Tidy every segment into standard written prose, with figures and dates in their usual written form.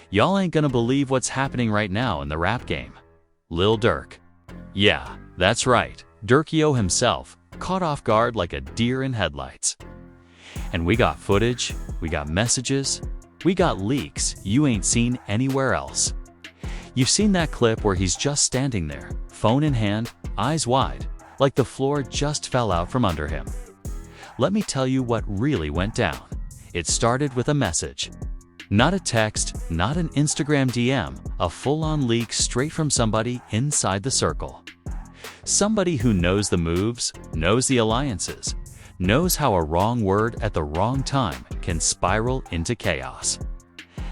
Y'all ain't gonna believe what's happening right now in the rap game. Lil Durk. Yeah, that's right, Durkio himself, caught off guard like a deer in headlights. And we got footage, we got messages, we got leaks you ain't seen anywhere else. You've seen that clip where he's just standing there, phone in hand, eyes wide, like the floor just fell out from under him. Let me tell you what really went down. It started with a message. Not a text, not an Instagram DM, a full-on leak straight from somebody inside the circle. Somebody who knows the moves, knows the alliances, knows how a wrong word at the wrong time can spiral into chaos.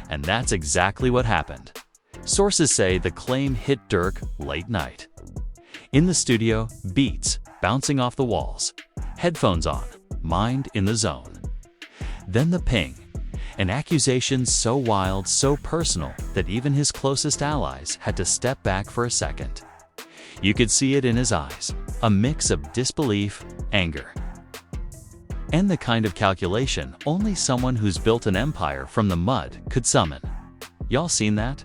And that's exactly what happened. Sources say the claim hit Durk late night. In the studio, beats bouncing off the walls, headphones on, mind in the zone. Then the ping, an accusation so wild, so personal that even his closest allies had to step back for a second. You could see it in his eyes, a mix of disbelief, anger, and the kind of calculation only someone who's built an empire from the mud could summon. Y'all seen that?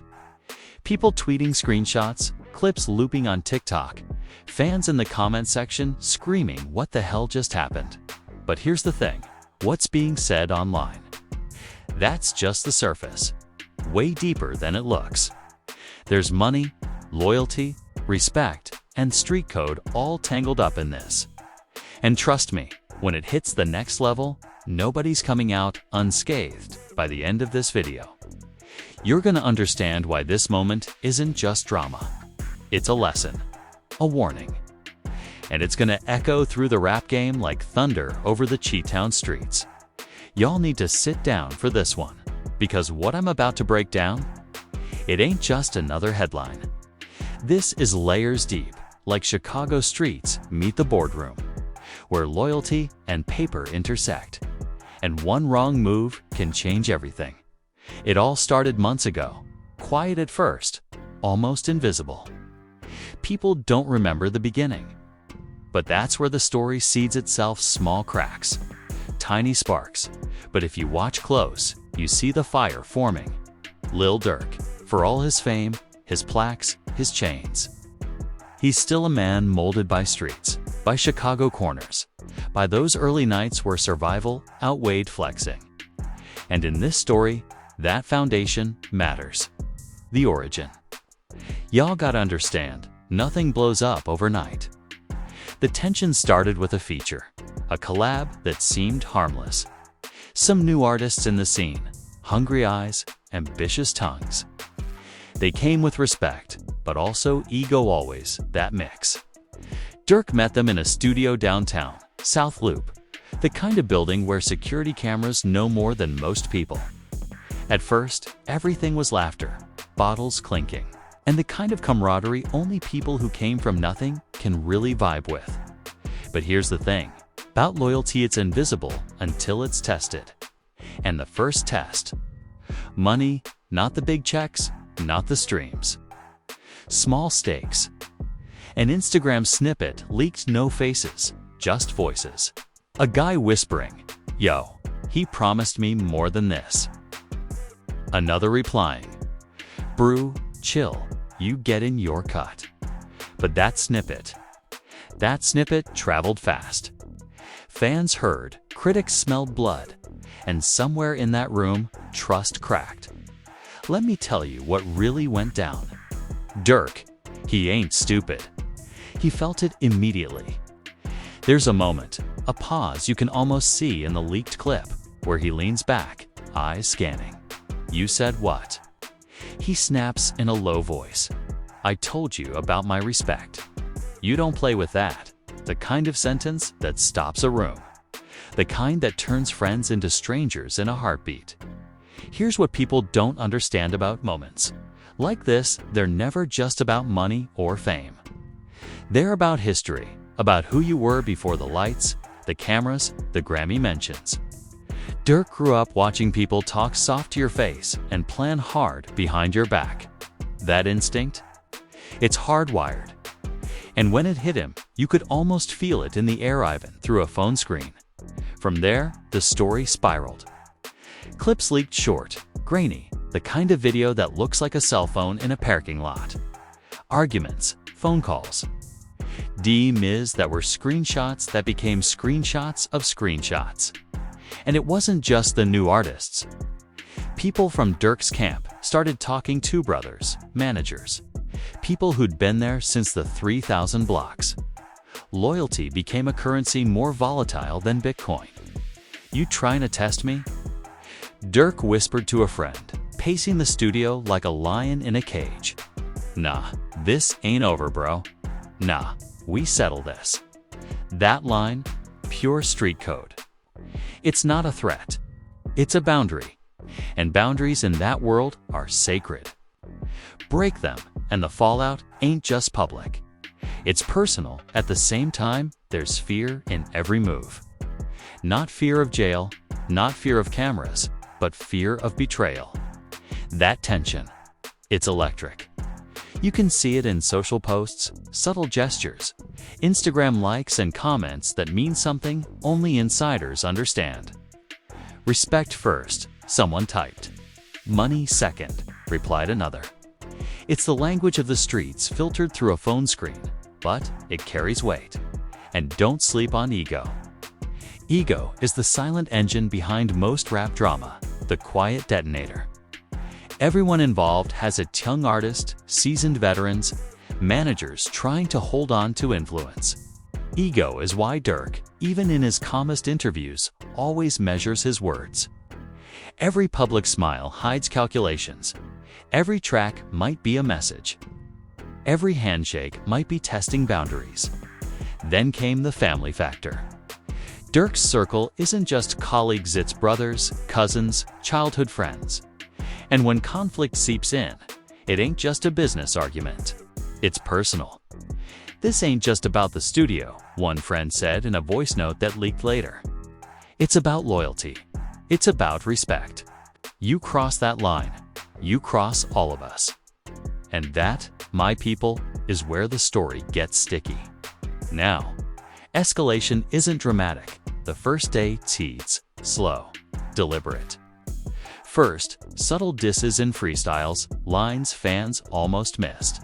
People tweeting screenshots, clips looping on TikTok, fans in the comment section screaming what the hell just happened. But here's the thing, what's being said online? That's just the surface, way deeper than it looks. There's money, loyalty, respect, and street code all tangled up in this. And trust me, when it hits the next level, nobody's coming out unscathed by the end of this video. You're gonna understand why this moment isn't just drama. It's a lesson, a warning. And it's gonna echo through the rap game like thunder over the Cheatown streets. Y'all need to sit down for this one, because what I'm about to break down, it ain't just another headline. This is layers deep, like Chicago streets meet the boardroom, where loyalty and paper intersect. And one wrong move can change everything. It all started months ago, quiet at first, almost invisible. People don't remember the beginning. But that's where the story seeds itself small cracks, tiny sparks. But if you watch close, you see the fire forming. Lil Durk, for all his fame, his plaques, his chains, he's still a man molded by streets, by Chicago corners, by those early nights where survival outweighed flexing. And in this story, that foundation matters. The origin. Y'all gotta understand, nothing blows up overnight. The tension started with a feature, a collab that seemed harmless. Some new artists in the scene, hungry eyes, ambitious tongues. They came with respect, but also ego always, that mix. Durk met them in a studio downtown, South Loop, the kind of building where security cameras know more than most people. At first, everything was laughter, bottles clinking, and the kind of camaraderie only people who came from nothing can really vibe with. But here's the thing, about loyalty it's invisible until it's tested. And the first test. Money, not the big checks, not the streams. Small stakes. An Instagram snippet leaked no faces, just voices. A guy whispering, "Yo, he promised me more than this." Another replying, "Brew, chill, you get in your cut." But that snippet traveled fast. Fans heard, critics smelled blood, and somewhere in that room, trust cracked. Let me tell you what really went down. Durk, he ain't stupid. He felt it immediately. There's a moment, a pause you can almost see in the leaked clip, where he leans back, eyes scanning. "You said what?" He snaps in a low voice. "I told you about my respect." You don't play with that. The kind of sentence that stops a room. The kind that turns friends into strangers in a heartbeat. Here's what people don't understand about moments. Like this, they're never just about money or fame. They're about history, about who you were before the lights, the cameras, the Grammy mentions. Durk grew up watching people talk soft to your face and plan hard behind your back. That instinct? It's hardwired. And when it hit him, you could almost feel it in the air even through a phone screen. From there, the story spiraled. Clips leaked short, grainy, the kind of video that looks like a cell phone in a parking lot. Arguments, phone calls. DMs that were screenshots that became screenshots of screenshots. And it wasn't just the new artists. People from Durk's camp started talking to brothers, managers, people who'd been there since the 3,000 blocks. Loyalty became a currency more volatile than Bitcoin. "You trying to test me?" Durk whispered to a friend, pacing the studio like a lion in a cage. "Nah, this ain't over, bro. Nah, we settle this." That line, pure street code. It's not a threat. It's a boundary. And boundaries in that world are sacred. Break them, and the fallout ain't just public. It's personal. At the same time, there's fear in every move. Not fear of jail, not fear of cameras, but fear of betrayal. That tension, it's electric. You can see it in social posts, subtle gestures, Instagram likes and comments that mean something only insiders understand. "Respect first," someone typed. "Money second," replied another. It's the language of the streets filtered through a phone screen, but it carries weight. And don't sleep on ego. Ego is the silent engine behind most rap drama, the quiet detonator. Everyone involved has a young artist, seasoned veterans, managers trying to hold on to influence. Ego is why Durk, even in his calmest interviews, always measures his words. Every public smile hides calculations. Every track might be a message. Every handshake might be testing boundaries. Then came the family factor. Durk's circle isn't just colleagues, it's brothers, cousins, childhood friends. And when conflict seeps in, it ain't just a business argument. It's personal. "This ain't just about the studio," one friend said in a voice note that leaked later. "It's about loyalty. It's about respect. You cross that line, you cross all of us." And that, my people, is where the story gets sticky. Now, escalation isn't dramatic. The first day teased, slow, deliberate. First, subtle disses and freestyles, lines fans almost missed.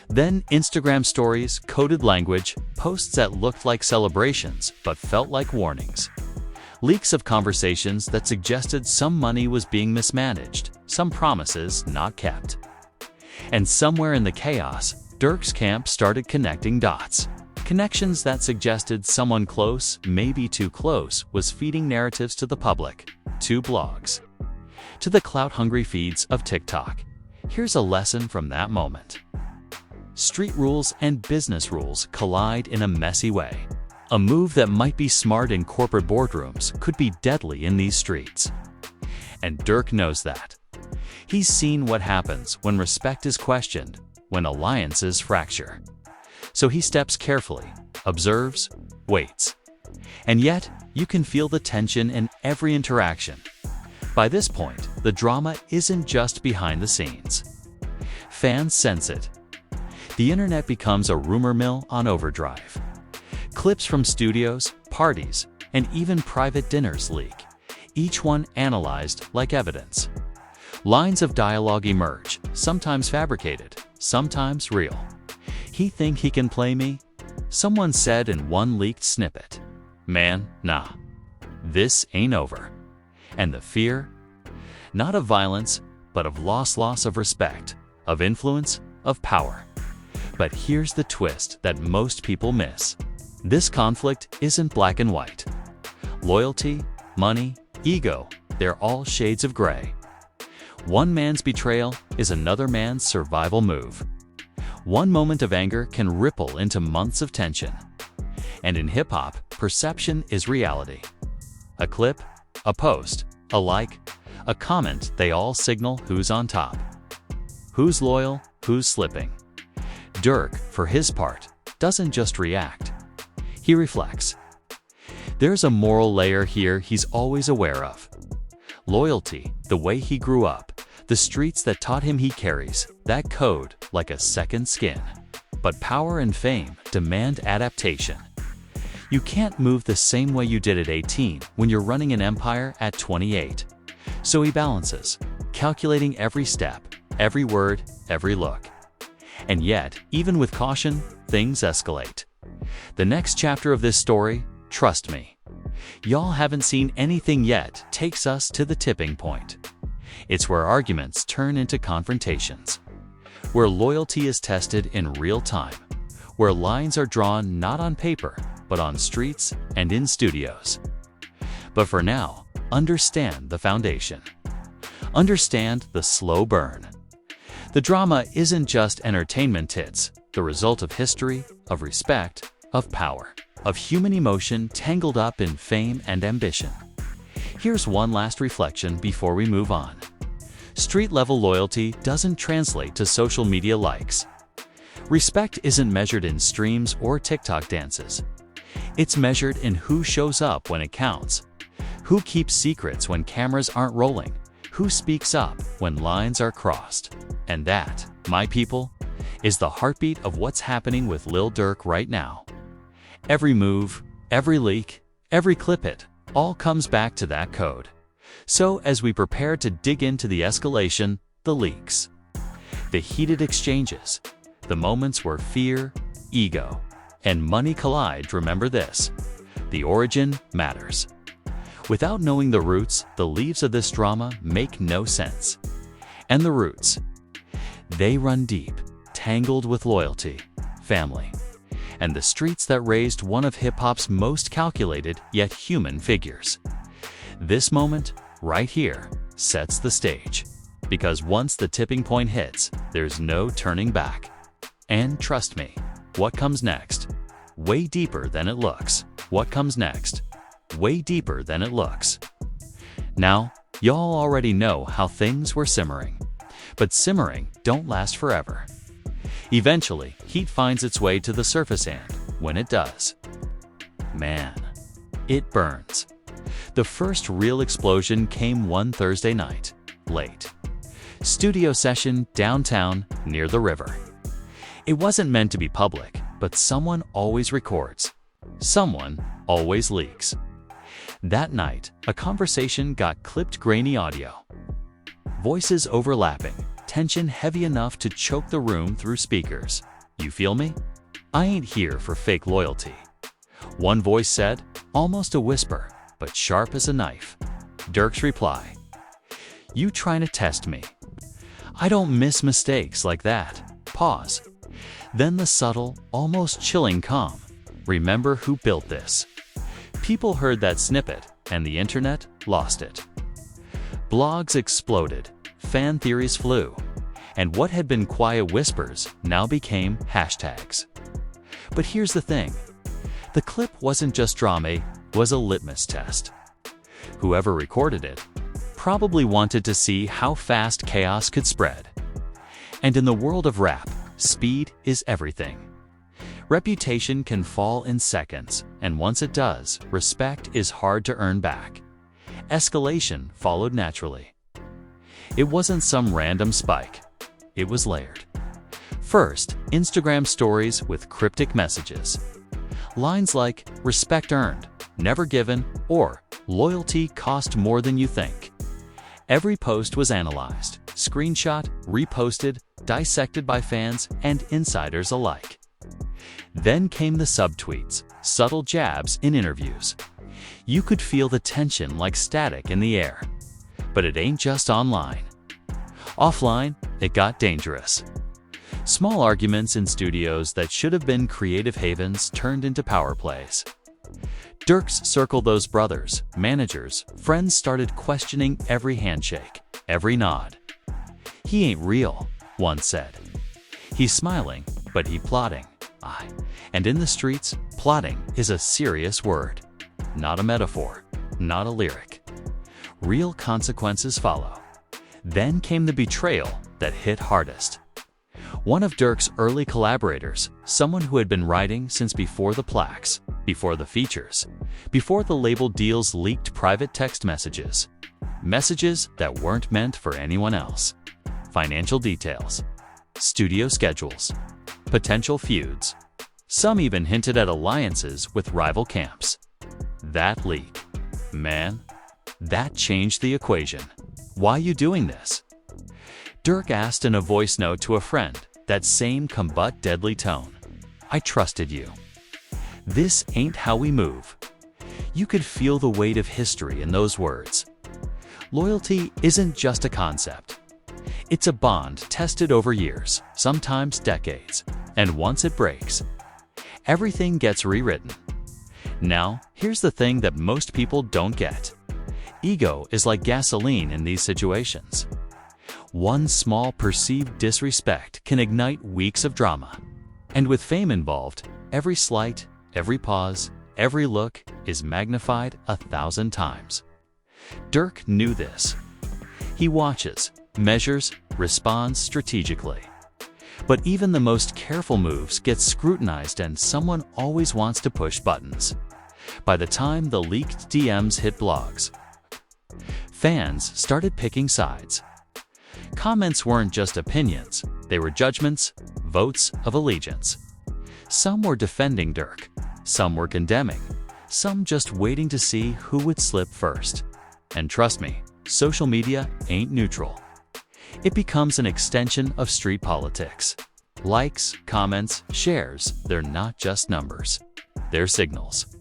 Then Instagram stories, coded language, posts that looked like celebrations but felt like warnings. Leaks of conversations that suggested some money was being mismanaged, some promises not kept. And somewhere in the chaos, Durk's camp started connecting dots. Connections that suggested someone close, maybe too close, was feeding narratives to the public, to blogs, to the clout-hungry feeds of TikTok. Here's a lesson from that moment. Street rules and business rules collide in a messy way. A move that might be smart in corporate boardrooms could be deadly in these streets. And Durk knows that. He's seen what happens when respect is questioned, when alliances fracture. So he steps carefully, observes, waits. And yet, you can feel the tension in every interaction. By this point, the drama isn't just behind the scenes. Fans sense it. The internet becomes a rumor mill on overdrive. Clips from studios, parties, and even private dinners leak, each one analyzed like evidence. Lines of dialogue emerge, sometimes fabricated, sometimes real. "He think he can play me?" someone said in one leaked snippet. "Man, nah. This ain't over." And the fear? Not of violence, but of loss of respect, of influence, of power. But here's the twist that most people miss. This conflict isn't black and white. Loyalty, money, ego, they're all shades of gray. One man's betrayal is another man's survival move. One moment of anger can ripple into months of tension. And in hip-hop, perception is reality. A clip, a post, a like, a comment, they all signal who's on top. Who's loyal, who's slipping. Durk, for his part, doesn't just react. He reflects. There's a moral layer here he's always aware of. Loyalty, the way he grew up, the streets that taught him he carries that code like a second skin. But power and fame demand adaptation. You can't move the same way you did at 18 when you're running an empire at 28. So he balances. calculating every step, every word, every look. And yet, even with caution, things escalate. The next chapter of this story, trust me, y'all haven't seen anything yet, takes us to the tipping point. It's where arguments turn into confrontations, where loyalty is tested in real time, where lines are drawn not on paper, but on streets and in studios. But for now, understand the foundation. Understand the slow burn. The drama isn't just entertainment, it's the result of history, of respect, of power, of human emotion tangled up in fame and ambition. Here's one last reflection before we move on. Street-level loyalty doesn't translate to social media likes. Respect isn't measured in streams or TikTok dances. It's measured in who shows up when it counts, who keeps secrets when cameras aren't rolling, who speaks up when lines are crossed. And that, my people, is the heartbeat of what's happening with Lil Durk right now. Every move, every leak, every clip hit, all comes back to that code. So as we prepare to dig into the escalation, the leaks, the heated exchanges, the moments where fear, ego, and money collide, remember this: the origin matters. Without knowing the roots, the leaves of this drama make no sense. And the roots, they run deep, tangled with loyalty, family, and the streets that raised one of hip-hop's most calculated yet human figures. This moment, right here, sets the stage. Because once the tipping point hits, there's no turning back. And trust me, what comes next? Way deeper than it looks. What comes next? Way deeper than it looks. Now, y'all already know how things were simmering. But simmering don't last forever. Eventually, heat finds its way to the surface, and when it does, man, it burns. The first real explosion came one Thursday night, late. Studio session downtown near the river. It wasn't meant to be public, but someone always records. Someone always leaks. That night, a conversation got clipped, grainy audio. Voices overlapping, tension heavy enough to choke the room through speakers. You feel me? I ain't here for fake loyalty. One voice said, almost a whisper, but sharp as a knife. Durk's reply: you trying to test me? I don't miss mistakes like that. Pause. Then the subtle, almost chilling calm. Remember who built this. People heard that snippet, and the internet lost it. Blogs exploded, fan theories flew, and what had been quiet whispers now became hashtags. But here's the thing. The clip wasn't just drama, it was a litmus test. Whoever recorded it probably wanted to see how fast chaos could spread. And in the world of rap, speed is everything. Reputation can fall in seconds, and once it does, respect is hard to earn back. Escalation followed naturally. It wasn't some random spike. It was layered. First, Instagram stories with cryptic messages. Lines like, respect earned, never given, or loyalty cost more than you think. Every post was analyzed, screenshot, reposted, dissected by fans and insiders alike. Then came the subtweets, subtle jabs in interviews. You could feel the tension like static in the air. But it ain't just online. Offline, it got dangerous. Small arguments in studios that should have been creative havens turned into power plays. Durk's circle, those brothers, managers, friends started questioning every handshake, every nod. He ain't real, one said. He's smiling, but he plotting. Aye. And in the streets, plotting is a serious word. Not a metaphor, not a lyric. Real consequences follow. Then came the betrayal that hit hardest. One of Durk's early collaborators, someone who had been writing since before the plaques, before the features, before the label deals, leaked private text messages. Messages that weren't meant for anyone else. Financial details, studio schedules, potential feuds. Some even hinted at alliances with rival camps. That leak, man, that changed the equation. Why you doing this? Durk asked in a voice note to a friend, that same but deadly tone. I trusted you. This ain't how we move. You could feel the weight of history in those words. Loyalty isn't just a concept. It's a bond tested over years, sometimes decades, and once it breaks, everything gets rewritten. Now, here's the thing that most people don't get. Ego is like gasoline in these situations. One small perceived disrespect can ignite weeks of drama. And with fame involved, every slight, every pause, every look is magnified 1,000 times. Durk knew this. He watches, measures, responds strategically. But even the most careful moves get scrutinized, and someone always wants to push buttons. By the time the leaked DMs hit blogs, fans started picking sides. Comments weren't just opinions, they were judgments, votes of allegiance. Some were defending Durk, some were condemning, some just waiting to see who would slip first. And trust me, social media ain't neutral. It becomes an extension of street politics. Likes, comments, shares, they're not just numbers. They're signals.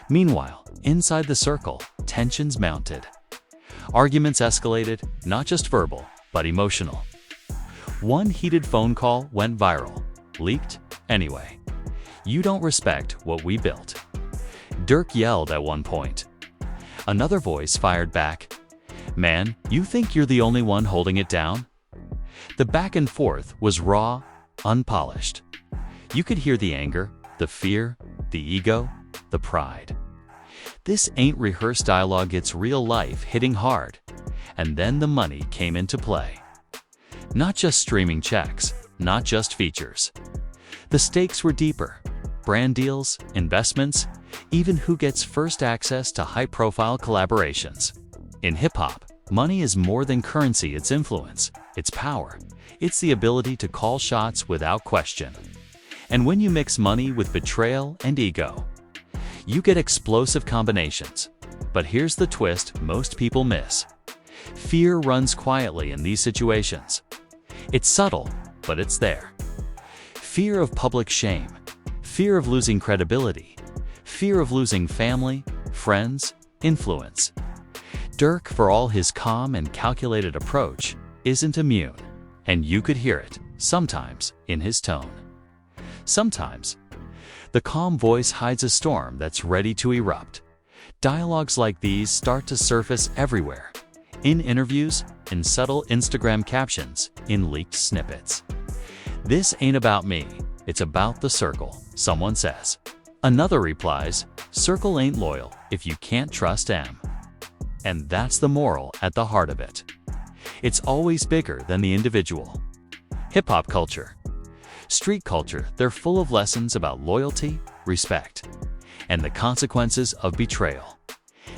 Meanwhile, inside the circle, tensions mounted. Arguments escalated, not just verbal, but emotional. One heated phone call went viral, leaked anyway. You don't respect what we built. Durk yelled at one point. Another voice fired back. Man, you think you're the only one holding it down? The back and forth was raw, unpolished. You could hear the anger, the fear, the ego, the pride. This ain't rehearsed dialogue, it's real life hitting hard. And then the money came into play. Not just streaming checks, not just features. The stakes were deeper. Brand deals, investments, even who gets first access to high-profile collaborations. In hip-hop, money is more than currency, it's influence, it's power. It's the ability to call shots without question. And when you mix money with betrayal and ego, you get explosive combinations. But here's the twist most people miss. Fear runs quietly in these situations. It's subtle, but it's there. Fear of public shame, fear of losing credibility, fear of losing family, friends, influence. Durk, for all his calm and calculated approach, isn't immune, and you could hear it, sometimes, in his tone. Sometimes, the calm voice hides a storm that's ready to erupt. Dialogues like these start to surface everywhere, in interviews, in subtle Instagram captions, in leaked snippets. This ain't about me, it's about the circle, someone says. Another replies, circle ain't loyal if you can't trust M. And that's the moral at the heart of it. It's always bigger than the individual. Hip-hop culture, street culture, they're full of lessons about loyalty, respect, and the consequences of betrayal.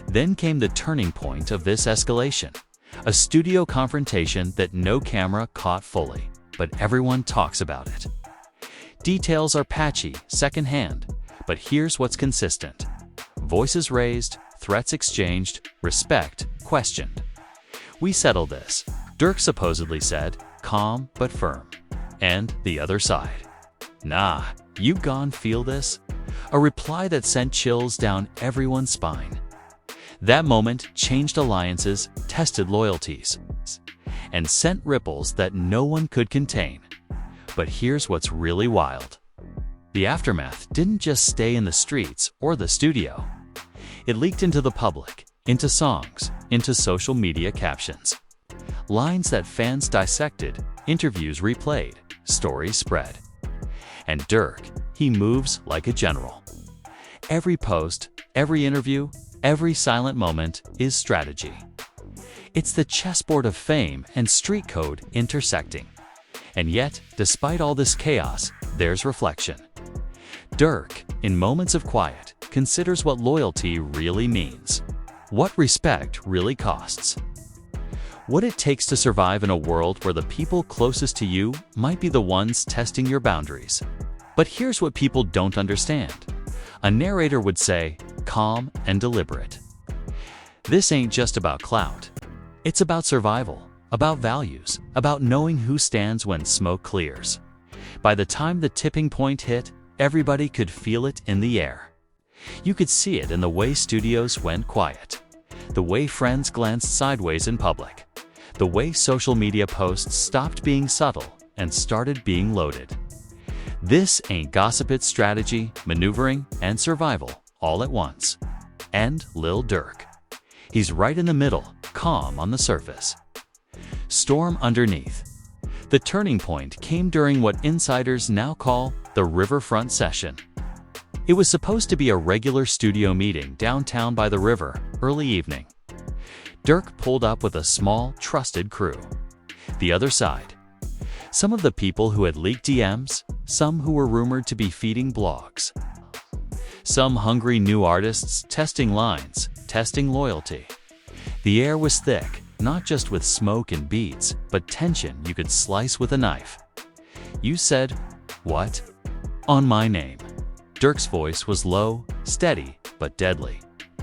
Then came the turning point of this escalation, a studio confrontation that no camera caught fully, but everyone talks about it. Details are patchy, secondhand, but here's what's consistent. Voices raised, threats exchanged, respect questioned. We settled this, Durk supposedly said, calm but firm. And the other side. Nah, you gon' feel this? A reply that sent chills down everyone's spine. That moment changed alliances, tested loyalties, and sent ripples that no one could contain. But here's what's really wild. The aftermath didn't just stay in the streets or the studio. It leaked into the public, into songs, into social media captions. Lines that fans dissected, interviews replayed, stories spread. And Durk, he moves like a general. Every post, every interview, every silent moment is strategy. It's the chessboard of fame and street code intersecting. And yet, despite all this chaos, there's reflection. Durk, in moments of quiet, considers what loyalty really means, what respect really costs, what it takes to survive in a world where the people closest to you might be the ones testing your boundaries. But here's what people don't understand. A narrator would say, calm and deliberate. This ain't just about clout. It's about survival, about values, about knowing who stands when smoke clears. By the time the tipping point hit, everybody could feel it in the air. You could see it in the way studios went quiet, the way friends glanced sideways in public, the way social media posts stopped being subtle and started being loaded. This ain't gossip, it's strategy, maneuvering, and survival all at once. And Lil Durk. He's right in the middle, calm on the surface. Storm underneath. The turning point came during what insiders now call the riverfront session. It was supposed to be a regular studio meeting downtown by the river, early evening. Durk pulled up with a small, trusted crew. The other side. Some of the people who had leaked DMs, some who were rumored to be feeding blogs. Some hungry new artists testing lines, testing loyalty. The air was thick, not just with smoke and beats, but tension you could slice with a knife. You said, "What?" "On my name." Durk's voice was low, steady, but deadly.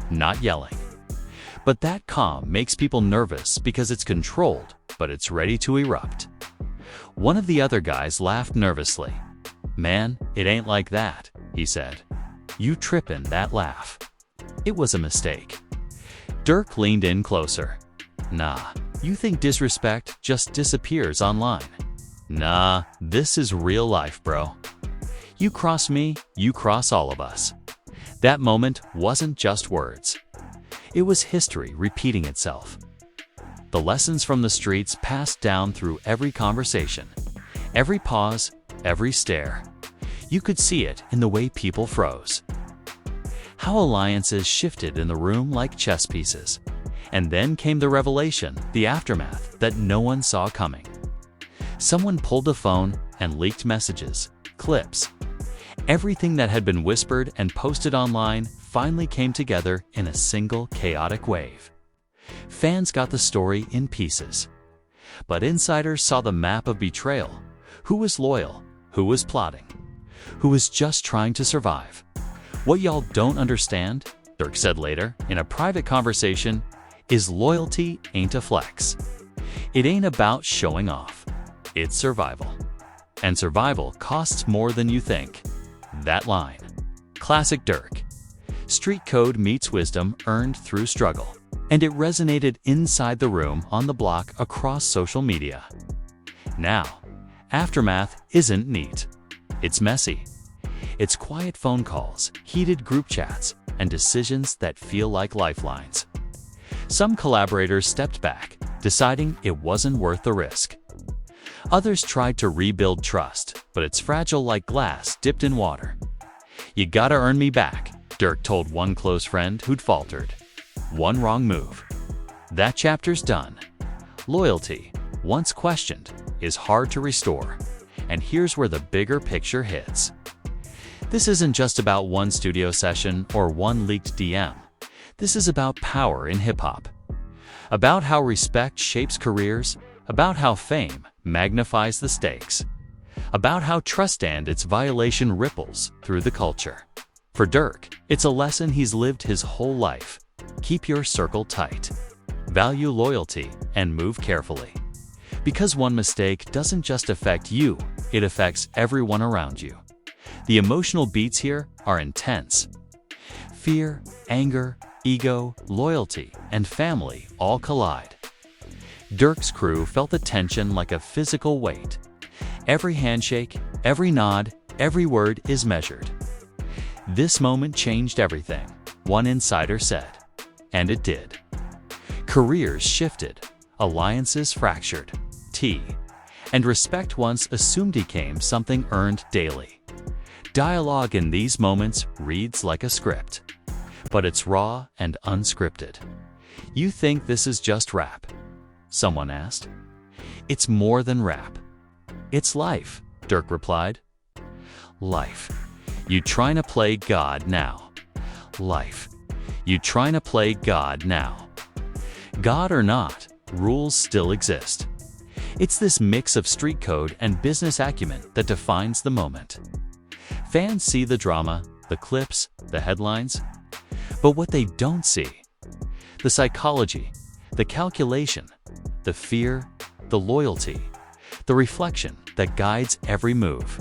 Not yelling. But that calm makes people nervous because it's controlled, but it's ready to erupt. One of the other guys laughed nervously. "Man, it ain't like that," he said. "You trippin' that laugh." It was a mistake. Durk leaned in closer. "Nah, you think disrespect just disappears online? Nah, this is real life, bro. You cross me, you cross all of us." That moment wasn't just words. It was history repeating itself. The lessons from the streets passed down through every conversation, every pause, every stare. You could see it in the way people froze. How alliances shifted in the room like chess pieces. And then came the revelation, the aftermath that no one saw coming. Someone pulled a phone and leaked messages, clips. Everything that had been whispered and posted online finally came together in a single chaotic wave. Fans got the story in pieces. But insiders saw the map of betrayal. Who was loyal? Who was plotting? Who was just trying to survive? "What y'all don't understand," Durk said later, in a private conversation, "is loyalty ain't a flex. It ain't about showing off. It's survival. And survival costs more than you think." That line. Classic Durk. Street code meets wisdom earned through struggle. And it resonated inside the room, on the block, across social media. Now, aftermath isn't neat. It's messy. It's quiet phone calls, heated group chats, and decisions that feel like lifelines. Some collaborators stepped back, deciding it wasn't worth the risk. Others tried to rebuild trust, but it's fragile like glass dipped in water. "You gotta earn me back," Durk told one close friend who'd faltered. One wrong move. That chapter's done. Loyalty, once questioned, is hard to restore. And here's where the bigger picture hits. This isn't just about one studio session or one leaked DM. This is about power in hip-hop. About how respect shapes careers, about how fame magnifies the stakes, about how trust and its violation ripples through the culture. For Durk, it's a lesson he's lived his whole life. Keep your circle tight. Value loyalty and move carefully. Because one mistake doesn't just affect you, it affects everyone around you. The emotional beats here are intense. Fear, anger, ego, loyalty, and family all collide. Durk's crew felt the tension like a physical weight. Every handshake, every nod, every word is measured. "This moment changed everything," one insider said. And it did. Careers shifted, alliances fractured, and respect once assumed became something earned daily. Dialogue in these moments reads like a script, but it's raw and unscripted. "You think this is just rap?" someone asked. "It's more than rap. It's life," Durk replied. "Life. You trying to play God now. Life. You trying to play God now. God or not, rules still exist." It's this mix of street code and business acumen that defines the moment. Fans see the drama, the clips, the headlines. But what they don't see, the psychology, The calculation, the fear, the loyalty, the reflection that guides every move.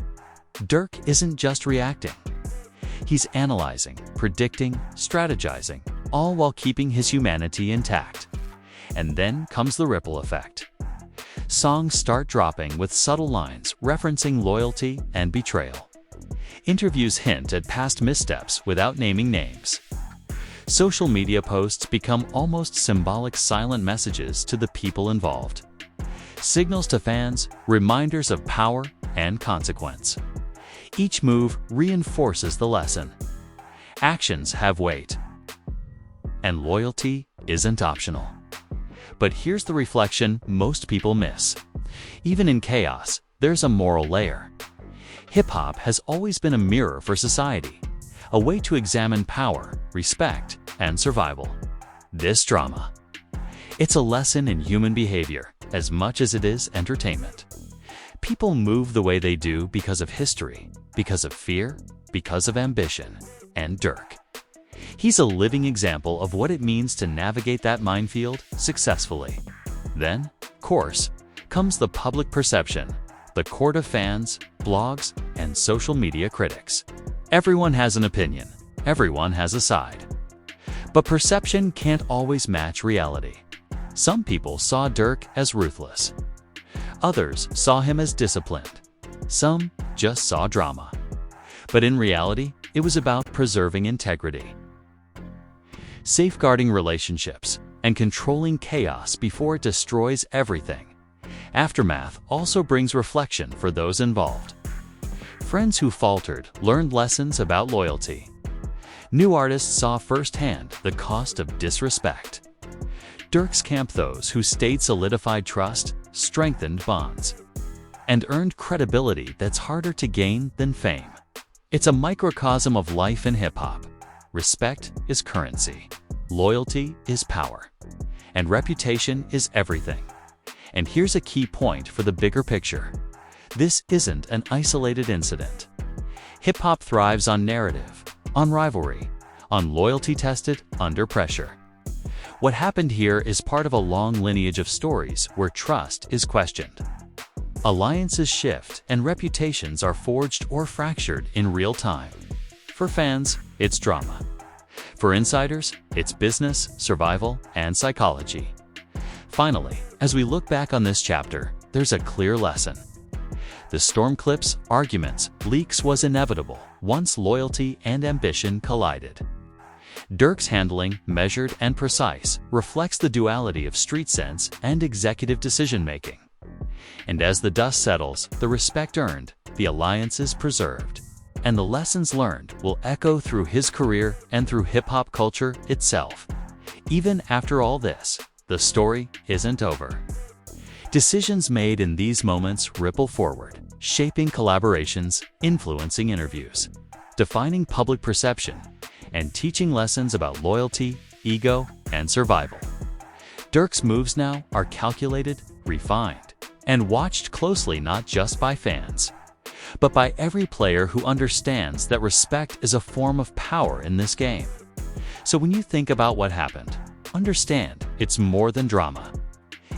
Durk isn't just reacting. He's analyzing, predicting, strategizing, all while keeping his humanity intact. And then comes the ripple effect. Songs start dropping with subtle lines referencing loyalty and betrayal. Interviews hint at past missteps without naming names. Social media posts become almost symbolic silent messages to the people involved. Signals to fans, reminders of power and consequence. Each move reinforces the lesson. Actions have weight. And loyalty isn't optional. But here's the reflection most people miss. Even in chaos, there's a moral layer. Hip-hop has always been a mirror for society, a way to examine power, respect, and survival. This drama. It's a lesson in human behavior as much as it is entertainment. People move the way they do because of history, because of fear, because of ambition, and Durk. He's a living example of what it means to navigate that minefield successfully. Then, of course, comes the public perception, the court of fans, blogs, and social media critics. Everyone has an opinion. Everyone has a side. But perception can't always match reality. Some people saw Durk as ruthless. Others saw him as disciplined. Some just saw drama. But in reality, it was about preserving integrity, safeguarding relationships, and controlling chaos before it destroys everything. Aftermath also brings reflection for those involved. Friends who faltered learned lessons about loyalty. New artists saw firsthand the cost of disrespect. Durk's camp, those who stayed, solidified trust, strengthened bonds, and earned credibility that's harder to gain than fame. It's a microcosm of life in hip-hop. Respect is currency, loyalty is power, and reputation is everything. And here's a key point for the bigger picture. This isn't an isolated incident. Hip-hop thrives on narrative, on rivalry, on loyalty tested under pressure. What happened here is part of a long lineage of stories where trust is questioned. Alliances shift and reputations are forged or fractured in real time. For fans, it's drama. For insiders, it's business, survival, and psychology. Finally, as we look back on this chapter, there's a clear lesson. The storm clips, arguments, leaks was inevitable once loyalty and ambition collided. Durk's handling, measured and precise, reflects the duality of street sense and executive decision-making. And as the dust settles, the respect earned, the alliances preserved, and the lessons learned will echo through his career and through hip-hop culture itself. Even after all this, the story isn't over. Decisions made in these moments ripple forward, shaping collaborations, influencing interviews, defining public perception, and teaching lessons about loyalty, ego, and survival. Durk's moves now are calculated, refined, and watched closely not just by fans, but by every player who understands that respect is a form of power in this game. So when you think about what happened, understand it's more than drama.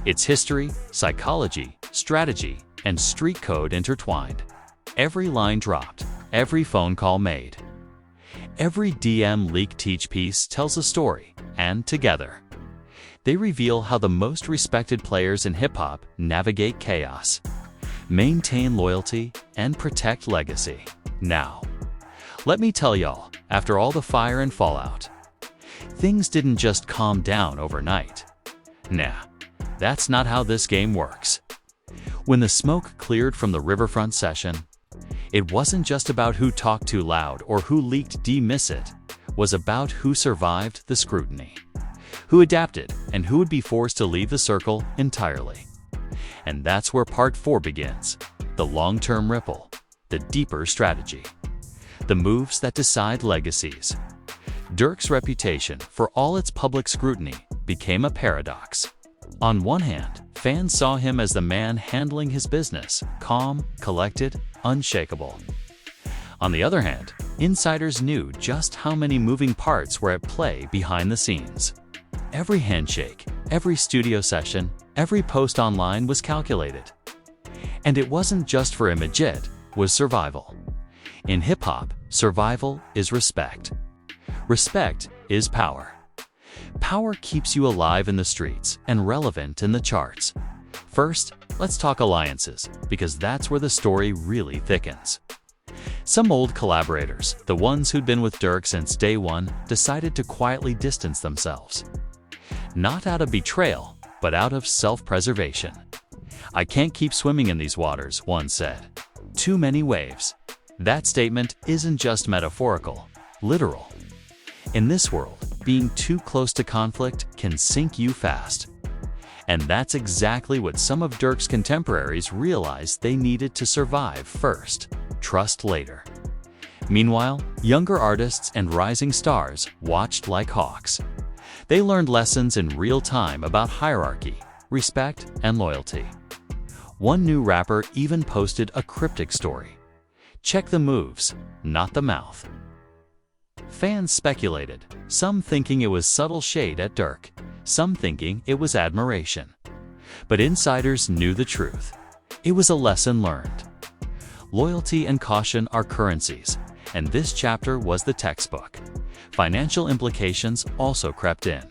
It's history, psychology, strategy, and street code intertwined. Every line dropped, every phone call made, every DM leak teach piece tells a story, and together, they reveal how the most respected players in hip-hop navigate chaos, maintain loyalty, and protect legacy. Now, let me tell y'all, after all the fire and fallout, things didn't just calm down overnight. Nah, that's not how this game works. When the smoke cleared from the riverfront session, it wasn't just about who talked too loud or who leaked "miss it," was about who survived the scrutiny, who adapted, and who would be forced to leave the circle entirely. And that's where part 4 begins. The long-term ripple, the deeper strategy, the moves that decide legacies. Durk's reputation, for all its public scrutiny, became a paradox. On one hand, fans saw him as the man handling his business, calm, collected, unshakable. On the other hand, insiders knew just how many moving parts were at play behind the scenes. Every handshake, Every studio session, every post online was calculated. And it wasn't just for image, it was survival. In hip-hop, survival is respect. Respect is power. Power keeps you alive in the streets and relevant in the charts. First, let's talk alliances, because that's where the story really thickens. Some old collaborators, the ones who'd been with Durk since day one, decided to quietly distance themselves. Not out of betrayal, but out of self-preservation. "I can't keep swimming in these waters," one said. "Too many waves." That statement isn't just metaphorical, literal. In this world, being too close to conflict can sink you fast. And that's exactly what some of Durk's contemporaries realized they needed to survive first, trust later. Meanwhile, younger artists and rising stars watched like hawks. They learned lessons in real time about hierarchy, respect, and loyalty. One new rapper even posted a cryptic story. "Check the moves, not the mouth." Fans speculated, some thinking it was subtle shade at Durk, some thinking it was admiration. But insiders knew the truth. It was a lesson learned. Loyalty and caution are currencies, and this chapter was the textbook. Financial implications also crept in.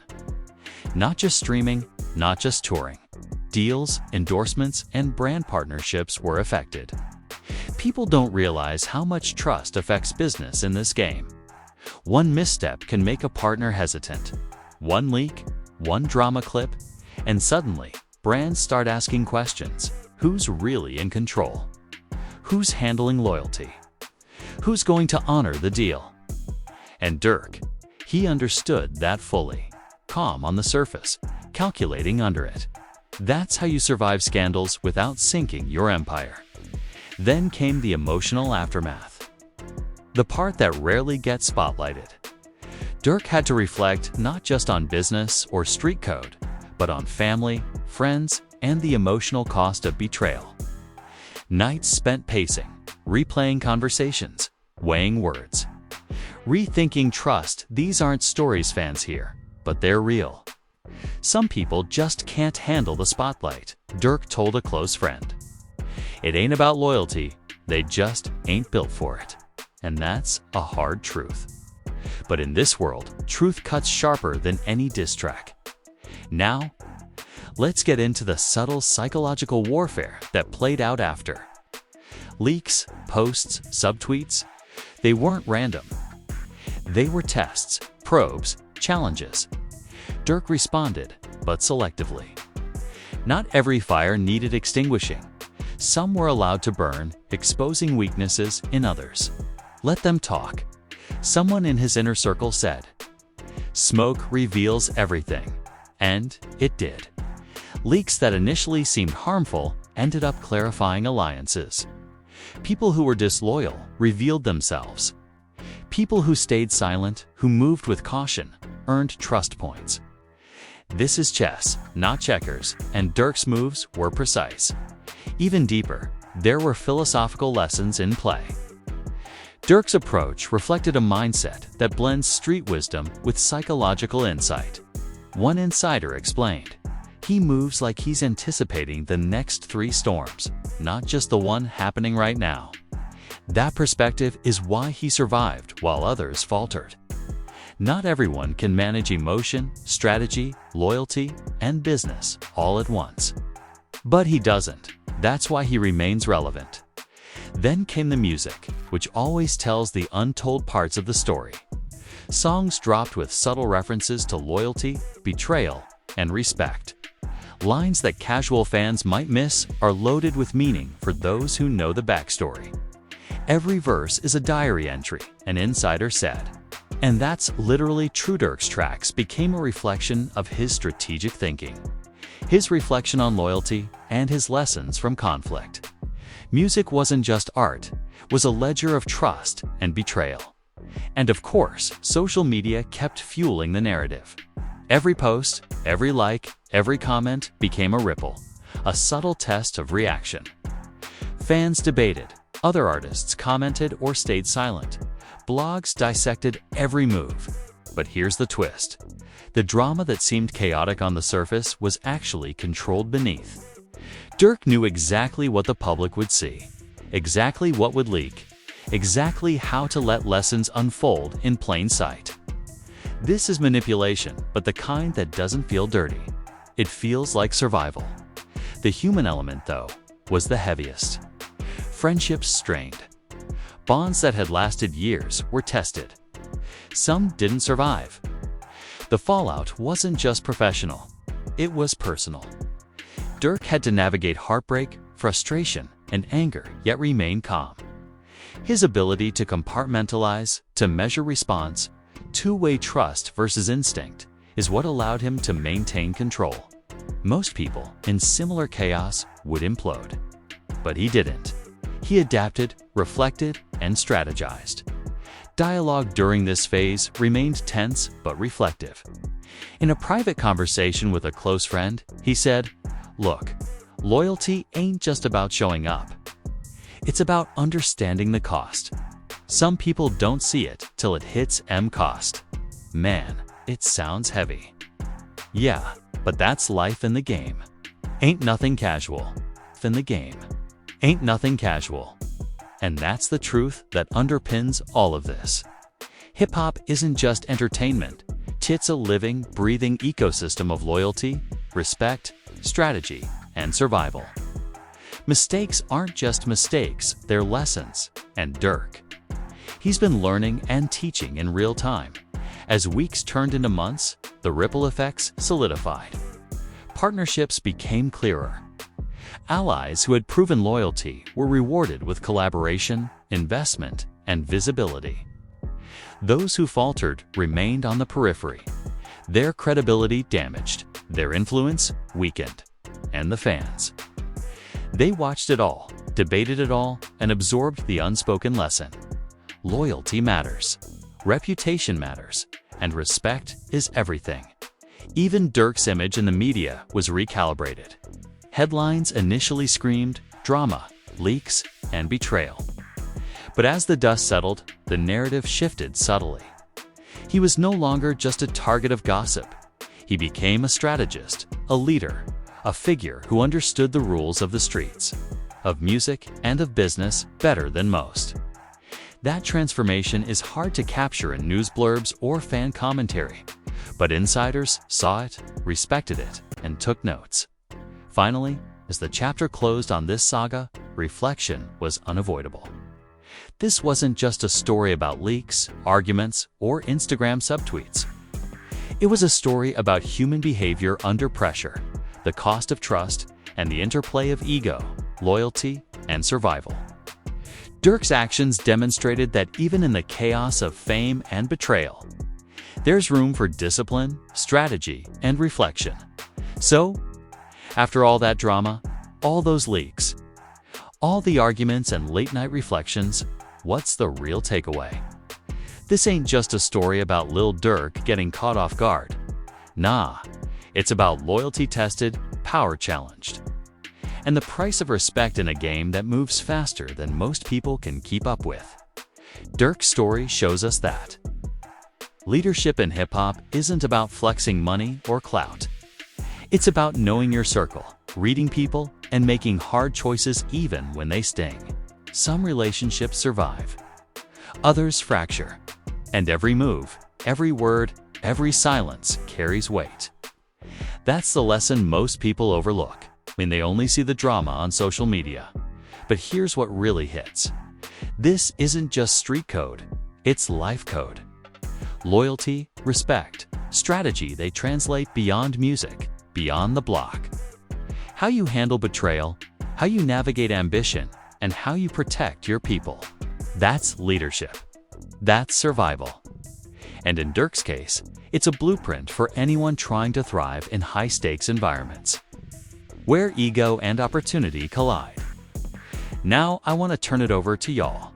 Not just streaming, not just touring. Deals, endorsements, and brand partnerships were affected. People don't realize how much trust affects business in this game. One misstep can make a partner hesitant. One leak, one drama clip, and suddenly, brands start asking questions. Who's really in control? Who's handling loyalty? Who's going to honor the deal? And Durk, he understood that fully. Calm on the surface, calculating under it. That's how you survive scandals without sinking your empire. Then came the emotional aftermath. The part that rarely gets spotlighted. Durk had to reflect not just on business or street code, but on family, friends, and the emotional cost of betrayal. Nights spent pacing, replaying conversations, weighing words. Rethinking trust. These aren't stories fans hear, but they're real. Some people just can't handle the spotlight, Durk told a close friend. It ain't about loyalty, they just ain't built for it. And that's a hard truth. But in this world, truth cuts sharper than any diss track. Now, let's get into the subtle psychological warfare that played out after. Leaks, posts, subtweets, they weren't random. They were tests, probes, challenges. Durk responded, but selectively. Not every fire needed extinguishing. Some were allowed to burn, exposing weaknesses in others. Let them talk. Someone in his inner circle said, "Smoke reveals everything." And it did. Leaks that initially seemed harmful ended up clarifying alliances. People who were disloyal revealed themselves. People who stayed silent, who moved with caution, earned trust points. This is chess, not checkers, and Durk's moves were precise. Even deeper, there were philosophical lessons in play. Durk's approach reflected a mindset that blends street wisdom with psychological insight. One insider explained, "He moves like he's anticipating the next 3 storms, not just the one happening right now." That perspective is why he survived while others faltered. Not everyone can manage emotion, strategy, loyalty, and business all at once. But he doesn't. That's why he remains relevant. Then came the music, which always tells the untold parts of the story. Songs dropped with subtle references to loyalty, betrayal, and respect. Lines that casual fans might miss are loaded with meaning for those who know the backstory. Every verse is a diary entry, an insider said. And that's literally true. Durk's tracks became a reflection of his strategic thinking, his reflection on loyalty, and his lessons from conflict. Music wasn't just art, it was a ledger of trust and betrayal. And of course, social media kept fueling the narrative. Every post, every like, every comment became a ripple, a subtle test of reaction. Fans debated, other artists commented or stayed silent. Blogs dissected every move. But here's the twist. The drama that seemed chaotic on the surface was actually controlled beneath. Durk knew exactly what the public would see, exactly what would leak, exactly how to let lessons unfold in plain sight. This is manipulation, but the kind that doesn't feel dirty. It feels like survival. The human element, though, was the heaviest. Friendships strained. Bonds that had lasted years were tested. Some didn't survive. The fallout wasn't just professional, it was personal. Durk had to navigate heartbreak, frustration, and anger, yet remain calm. His ability to compartmentalize, to measure response, two-way trust versus instinct, is what allowed him to maintain control. Most people in similar chaos would implode. But he didn't. He adapted, reflected, and strategized. Dialogue during this phase remained tense but reflective. In a private conversation with a close friend, he said, "Look, loyalty ain't just about showing up. It's about understanding the cost. Some people don't see it till it hits cost. Man, it sounds heavy. Yeah, but that's life in the game. Ain't nothing casual. In the game. Ain't nothing casual." And that's the truth that underpins all of this. Hip-hop isn't just entertainment. It's a living, breathing ecosystem of loyalty, respect, strategy, and survival. Mistakes aren't just mistakes, they're lessons. And Durk, he's been learning and teaching in real time. As weeks turned into months, the ripple effects solidified. Partnerships became clearer. Allies who had proven loyalty were rewarded with collaboration, investment, and visibility. Those who faltered remained on the periphery. Their credibility damaged, their influence weakened. And the fans? They watched it all, debated it all, and absorbed the unspoken lesson. Loyalty matters. Reputation matters. And respect is everything. Even Durk's image in the media was recalibrated. Headlines initially screamed drama, leaks, and betrayal. But as the dust settled, the narrative shifted subtly. He was no longer just a target of gossip. He became a strategist, a leader, a figure who understood the rules of the streets, of music, and of business better than most. That transformation is hard to capture in news blurbs or fan commentary, but insiders saw it, respected it, and took notes. Finally, as the chapter closed on this saga, reflection was unavoidable. This wasn't just a story about leaks, arguments, or Instagram subtweets. It was a story about human behavior under pressure, the cost of trust, and the interplay of ego, loyalty, and survival. Durk's actions demonstrated that even in the chaos of fame and betrayal, there's room for discipline, strategy, and reflection. So, after all that drama, all those leaks, all the arguments and late-night reflections, what's the real takeaway? This ain't just a story about Lil Durk getting caught off guard. Nah, it's about loyalty tested, power challenged, and the price of respect in a game that moves faster than most people can keep up with. Durk's story shows us that leadership in hip-hop isn't about flexing money or clout. It's about knowing your circle, reading people, and making hard choices even when they sting. Some relationships survive. Others fracture. And every move, every word, every silence carries weight. That's the lesson most people overlook when they only see the drama on social media. But here's what really hits. This isn't just street code, it's life code. Loyalty, respect, strategy, they translate beyond music, beyond the block. How you handle betrayal, how you navigate ambition, and how you protect your people. That's leadership. That's survival. And in Durk's case, it's a blueprint for anyone trying to thrive in high-stakes environments, where ego and opportunity collide. Now I want to turn it over to y'all.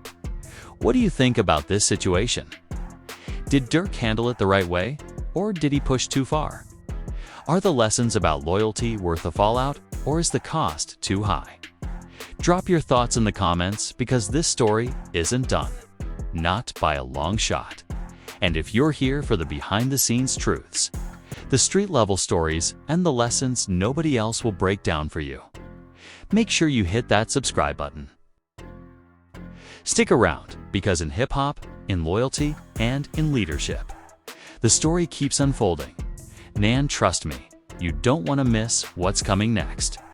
What do you think about this situation? Did Durk handle it the right way, or did he push too far? Are the lessons about loyalty worth the fallout, or is the cost too high? Drop your thoughts in the comments because this story isn't done. Not by a long shot. And if you're here for the behind-the-scenes truths, the street-level stories, and the lessons nobody else will break down for you. Make sure you hit that subscribe button. Stick around, because in hip-hop, in loyalty, and in leadership, the story keeps unfolding. Nan, trust me, you don't want to miss what's coming next.